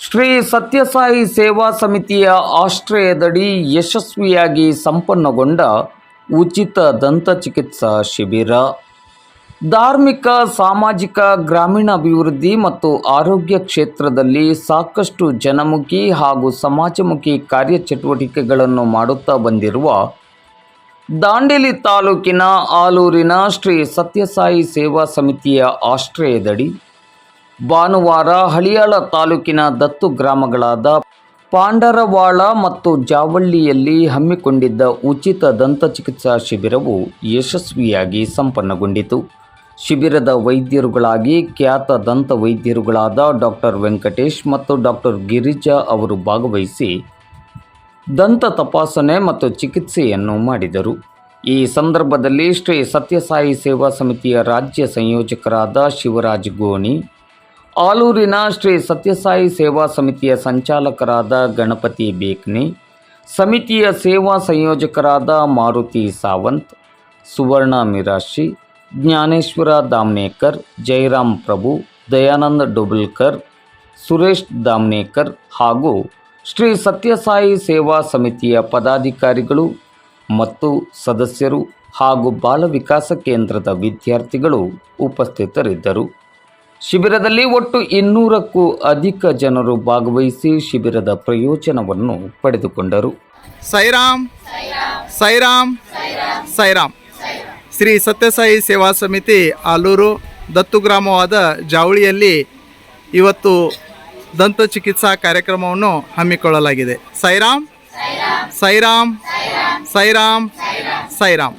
ಶ್ರೀ ಸತ್ಯಸಾಯಿ ಸೇವಾ ಸಮಿತಿಯ ಆಶ್ರಯದಡಿ ಯಶಸ್ವಿಯಾಗಿ ಸಂಪನ್ನಗೊಂಡ ಉಚಿತ ದಂತಚಿಕಿತ್ಸಾ ಶಿಬಿರ. ಧಾರ್ಮಿಕ, ಸಾಮಾಜಿಕ, ಗ್ರಾಮೀಣಾಭಿವೃದ್ಧಿ ಮತ್ತು ಆರೋಗ್ಯ ಕ್ಷೇತ್ರದಲ್ಲಿ ಸಾಕಷ್ಟು ಜನಮುಖಿ ಹಾಗೂ ಸಮಾಜಮುಖಿ ಕಾರ್ಯಚಟುವಟಿಕೆಗಳನ್ನು ಮಾಡುತ್ತಾ ಬಂದಿರುವ ದಾಂಡೇಲಿ ತಾಲೂಕಿನ ಆಲೂರಿನ ಶ್ರೀ ಸತ್ಯಸಾಯಿ ಸೇವಾ ಸಮಿತಿಯ ಆಶ್ರಯದಡಿ ಭಾನುವಾರ ಹಳಿಯಾಳ ತಾಲೂಕಿನ ದತ್ತು ಗ್ರಾಮಗಳಾದ ಪಾಂಡರವಾಳ ಮತ್ತು ಜಾವಳ್ಳಿಯಲ್ಲಿ ಹಮ್ಮಿಕೊಂಡಿದ್ದ ಉಚಿತ ದಂತಚಿಕಿತ್ಸಾ ಶಿಬಿರವು ಯಶಸ್ವಿಯಾಗಿ ಸಂಪನ್ನಗೊಂಡಿತು. ಶಿಬಿರದ ವೈದ್ಯರುಗಳಾಗಿ ಖ್ಯಾತ ದಂತ ವೈದ್ಯರುಗಳಾದ ಡಾಕ್ಟರ್ ವೆಂಕಟೇಶ್ ಮತ್ತು ಡಾಕ್ಟರ್ ಗಿರಿಜಾ ಅವರು ಭಾಗವಹಿಸಿ ದಂತ ತಪಾಸಣೆ ಮತ್ತು ಚಿಕಿತ್ಸೆಯನ್ನು ಮಾಡಿದರು. ಈ ಸಂದರ್ಭದಲ್ಲಿ ಶ್ರೀ ಸತ್ಯಸಾಯಿ ಸೇವಾ ಸಮಿತಿಯ ರಾಜ್ಯ ಸಂಯೋಜಕರಾದ ಶಿವರಾಜ್ ಗೋಣಿ, ಆಲೂರಿನ ಶ್ರೀ ಸತ್ಯಸಾಯಿ ಸೇವಾ ಸಮಿತಿಯ ಸಂಚಾಲಕರಾದ ಗಣಪತಿ ಬೇಕ್ನೆ, ಸಮಿತಿಯ ಸೇವಾ ಸಂಯೋಜಕರಾದ ಮಾರುತಿ ಸಾವಂತ್, ಸುವರ್ಣ ಮಿರಾಶಿ, ಜ್ಞಾನೇಶ್ವರ ದಾಮ್ನೇಕರ್, ಜಯರಾಮ್ ಪ್ರಭು, ದಯಾನಂದ್ ಡೊಬಲ್ಕರ್, ಸುರೇಶ್ ದಾಮ್ನೇಕರ್ ಹಾಗೂ ಶ್ರೀ ಸತ್ಯಸಾಯಿ ಸೇವಾ ಸಮಿತಿಯ ಪದಾಧಿಕಾರಿಗಳು ಮತ್ತು ಸದಸ್ಯರು ಹಾಗೂ ಬಾಲ ವಿಕಾಸ ಕೇಂದ್ರದ ವಿದ್ಯಾರ್ಥಿಗಳು ಉಪಸ್ಥಿತರಿದ್ದರು. ಶಿಬಿರದಲ್ಲಿ ಒಟ್ಟು 200ಕ್ಕೂ ಅಧಿಕ ಜನರು ಭಾಗವಹಿಸಿ ಶಿಬಿರದ ಪ್ರಯೋಜನವನ್ನು ಪಡೆದುಕೊಂಡರು. ಸೈರಾಮ್ ಸೈರಾಮ್ ಸೈರಾಮ್. ಶ್ರೀ ಸತ್ಯಸಾಯಿ ಸೇವಾ ಸಮಿತಿ ಆಲೂರು ದತ್ತು ಗ್ರಾಮವಾದ ಜಾವಳಿಯಲ್ಲಿ ಇವತ್ತು ದಂತ ಚಿಕಿತ್ಸಾ ಕಾರ್ಯಕ್ರಮವನ್ನು ಹಮ್ಮಿಕೊಳ್ಳಲಾಗಿದೆ. ಸೈರಾಮ್ ಸೈರಾಮ್ ಸೈರಾಮ್ ಸೈರಾಮ್.